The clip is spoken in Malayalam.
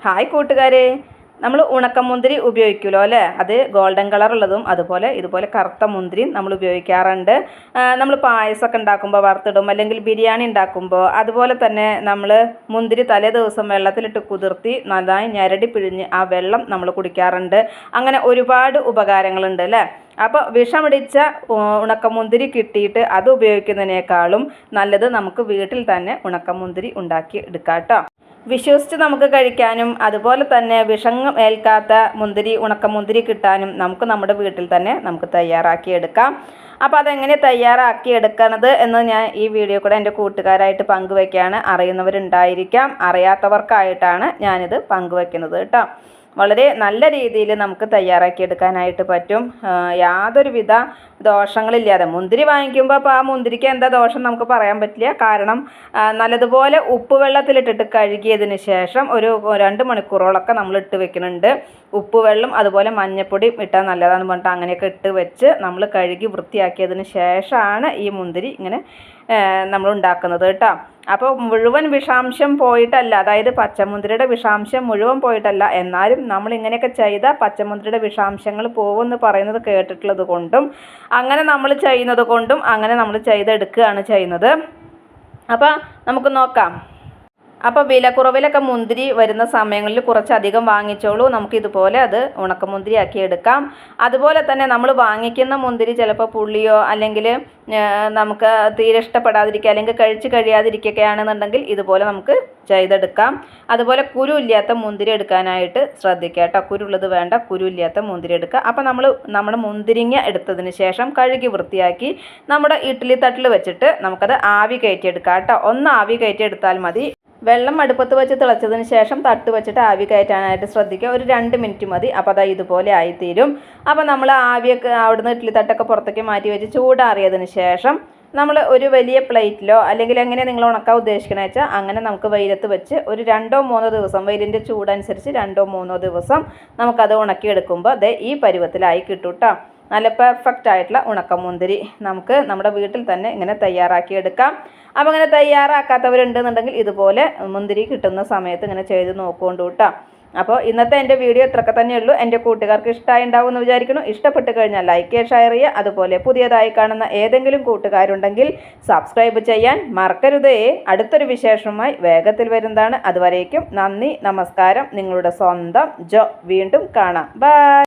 ഹായ് കൂട്ടുകാരെ, നമ്മൾ ഉണക്കമുന്തിരി ഉപയോഗിക്കുമല്ലോ അല്ലേ? അത് ഗോൾഡൻ കളറുള്ളതും അതുപോലെ ഇതുപോലെ കറുത്ത മുന്തിരിയും നമ്മൾ ഉപയോഗിക്കാറുണ്ട്. നമ്മൾ പായസമൊക്കെ ഉണ്ടാക്കുമ്പോൾ വറുത്തിടും, അല്ലെങ്കിൽ ബിരിയാണി ഉണ്ടാക്കുമ്പോൾ. അതുപോലെ തന്നെ നമ്മൾ മുന്തിരി തലേ ദിവസം വെള്ളത്തിലിട്ട് കുതിർത്തി നന്നായി ഞെരടി പിഴിഞ്ഞ് ആ വെള്ളം നമ്മൾ കുടിക്കാറുണ്ട്. അങ്ങനെ ഒരുപാട് ഉപകാരങ്ങളുണ്ട് അല്ലേ? അപ്പോൾ വിഷമടിച്ച ഉണക്കമുന്തിരി കിട്ടിയിട്ട് അത് ഉപയോഗിക്കുന്നതിനേക്കാളും നല്ലത് നമുക്ക് വീട്ടിൽ തന്നെ ഉണക്കമുന്തിരി ഉണ്ടാക്കി എടുക്കാം കേട്ടോ. വിശ്വസിച്ച് നമുക്ക് കഴിക്കാനും അതുപോലെ തന്നെ വിഷം ഏൽക്കാത്ത ഉണക്കമുന്തിരി കിട്ടാനും നമുക്ക് നമ്മുടെ വീട്ടിൽ തന്നെ നമുക്ക് തയ്യാറാക്കിയെടുക്കാം. അപ്പോൾ അതെങ്ങനെ തയ്യാറാക്കിയെടുക്കണത് എന്ന് ഞാൻ ഈ വീഡിയോ കൂടെ എൻ്റെ കൂട്ടുകാരായിട്ട് പങ്കുവയ്ക്കുകയാണ്. അറിയുന്നവരുണ്ടായിരിക്കാം, അറിയാത്തവർക്കായിട്ടാണ് ഞാനിത് പങ്കുവയ്ക്കുന്നത് കേട്ടോ. വളരെ നല്ല രീതിയിൽ നമുക്ക് തയ്യാറാക്കിയെടുക്കാനായിട്ട് പറ്റും, യാതൊരുവിധ ദോഷങ്ങളില്ലാതെ. മുന്തിരി വാങ്ങിക്കുമ്പോൾ അപ്പോൾ ആ മുന്തിരിക്ക് എന്താ ദോഷം നമുക്ക് പറയാൻ പറ്റില്ല. കാരണം നല്ലതുപോലെ ഉപ്പ് വെള്ളത്തിലിട്ടിട്ട് കഴുകിയതിന് ശേഷം ഒരു 2 മണിക്കൂറോളൊക്കെ നമ്മൾ ഇട്ട് വെക്കുന്നുണ്ട്. ഉപ്പ് വെള്ളം അതുപോലെ മഞ്ഞൾപ്പൊടി ഇട്ടാൽ നല്ലതാണെന്ന് പറഞ്ഞിട്ട് അങ്ങനെയൊക്കെ ഇട്ട് വെച്ച് നമ്മൾ കഴുകി വൃത്തിയാക്കിയതിന് ശേഷമാണ് ഈ മുന്തിരി ഇങ്ങനെ നമ്മൾ ഉണ്ടാക്കുന്നത് കേട്ടോ. അപ്പോൾ മുഴുവൻ വിഷാംശം പോയിട്ടല്ല, അതായത് പച്ചമുന്തിരിയുടെ വിഷാംശം മുഴുവൻ പോയിട്ടല്ല, എന്നാലും നമ്മൾ ഇങ്ങനെയൊക്കെ ചെയ്താൽ പച്ചമുന്തിരിയുടെ വിഷാംശങ്ങൾ പോകുമെന്ന് പറയുന്നത് കേട്ടിട്ടുള്ളത് കൊണ്ടും അങ്ങനെ നമ്മൾ ചെയ്യുന്നത് കൊണ്ടും അങ്ങനെ നമ്മൾ ചെയ്തെടുക്കുകയാണ് ചെയ്യുന്നത്. അപ്പോൾ നമുക്ക് നോക്കാം. അപ്പോൾ വിലക്കുറവിലൊക്കെ മുന്തിരി വരുന്ന സമയങ്ങളിൽ കുറച്ചധികം വാങ്ങിച്ചോളൂ. നമുക്കിതുപോലെ അത് ഉണക്കമുന്തിരി ആക്കി എടുക്കാം. അതുപോലെ തന്നെ നമ്മൾ വാങ്ങിക്കുന്ന മുന്തിരി ചിലപ്പോൾ പുള്ളിയോ അല്ലെങ്കിൽ നമുക്ക് തീരെ ഇഷ്ടപ്പെടാതിരിക്കുക അല്ലെങ്കിൽ കഴിച്ച് കഴിയാതിരിക്കുകയാണെന്നുണ്ടെങ്കിൽ ഇതുപോലെ നമുക്ക് ചെയ്തെടുക്കാം. അതുപോലെ കുരു ഇല്ലാത്ത മുന്തിരി എടുക്കാനായിട്ട് ശ്രദ്ധിക്കുക കേട്ടോ. കുരുള്ളത് വേണ്ട, കുരു ഇല്ലാത്ത മുന്തിരി എടുക്കുക. അപ്പോൾ നമ്മുടെ മുന്തിരിങ്ങ എടുത്തതിന് ശേഷം കഴുകി വൃത്തിയാക്കി നമ്മുടെ ഇഡ്ഡലി തട്ടിൽ വെച്ചിട്ട് നമുക്കത് ആവി കയറ്റിയെടുക്കാം കേട്ടോ. ഒന്ന് ആവി കയറ്റിയെടുത്താൽ മതി. വെള്ളം അടുപ്പത്ത് വെച്ച് തിളച്ചതിന് ശേഷം തട്ട് വെച്ചിട്ട് ആവി കയറ്റാനായിട്ട് ശ്രദ്ധിക്കുക. ഒരു 2 മിനിറ്റ് മതി. അപ്പോൾ അത് ഇതുപോലെ ആയിത്തീരും. അപ്പോൾ നമ്മൾ ആവിയൊക്കെ അവിടുന്ന് ഇഡ്ഡലി തട്ടൊക്കെ പുറത്തേക്ക് മാറ്റി വെച്ച് ചൂടാറിയതിന് ശേഷം നമ്മൾ ഒരു വലിയ പ്ലേറ്റിലോ അല്ലെങ്കിൽ എങ്ങനെ നിങ്ങൾ ഉണക്കാൻ ഉദ്ദേശിക്കണമെന്ന് വെച്ചാൽ അങ്ങനെ നമുക്ക് വെയിലത്ത് വെച്ച് ഒരു 2-3 ദിവസം, വെയിലിൻ്റെ ചൂടനുസരിച്ച് 2-3 ദിവസം നമുക്കത് ഉണക്കിയെടുക്കുമ്പോൾ ദേ ഈ പരുവത്തിലായി കിട്ടും കേട്ടോ. നല്ല പെർഫെക്റ്റ് ആയിട്ടുള്ള ഉണക്കമുന്തിരി നമുക്ക് നമ്മുടെ വീട്ടിൽ തന്നെ ഇങ്ങനെ തയ്യാറാക്കിയെടുക്കാം. അപ്പോൾ ഇങ്ങനെ തയ്യാറാക്കാത്തവരുണ്ടെന്നുണ്ടെങ്കിൽ ഇതുപോലെ മുന്തിരി കിട്ടുന്ന സമയത്ത് ഇങ്ങനെ ചെയ്ത് നോക്കുകൊണ്ട് കേട്ടോ. അപ്പോൾ ഇന്നത്തെ എൻ്റെ വീഡിയോ ഇത്രയൊക്കെ തന്നെയുള്ളൂ. എൻ്റെ കൂട്ടുകാർക്ക് ഇഷ്ടമായി ഉണ്ടാവും എന്ന് വിചാരിക്കുന്നു. ഇഷ്ടപ്പെട്ട് കഴിഞ്ഞാൽ ലൈക്ക് ചെയ്യുക, ഷെയർ ചെയ്യുക. അതുപോലെ പുതിയതായി കാണുന്ന ഏതെങ്കിലും കൂട്ടുകാരുണ്ടെങ്കിൽ സബ്സ്ക്രൈബ് ചെയ്യാൻ മറക്കരുതേ. അടുത്തൊരു വിശേഷവുമായി വേഗത്തിൽ വരുന്നതാണ്. അതുവരേക്കും നന്ദി, നമസ്കാരം. നിങ്ങളുടെ സ്വന്തം ജോ. വീണ്ടും കാണാം. ബൈ.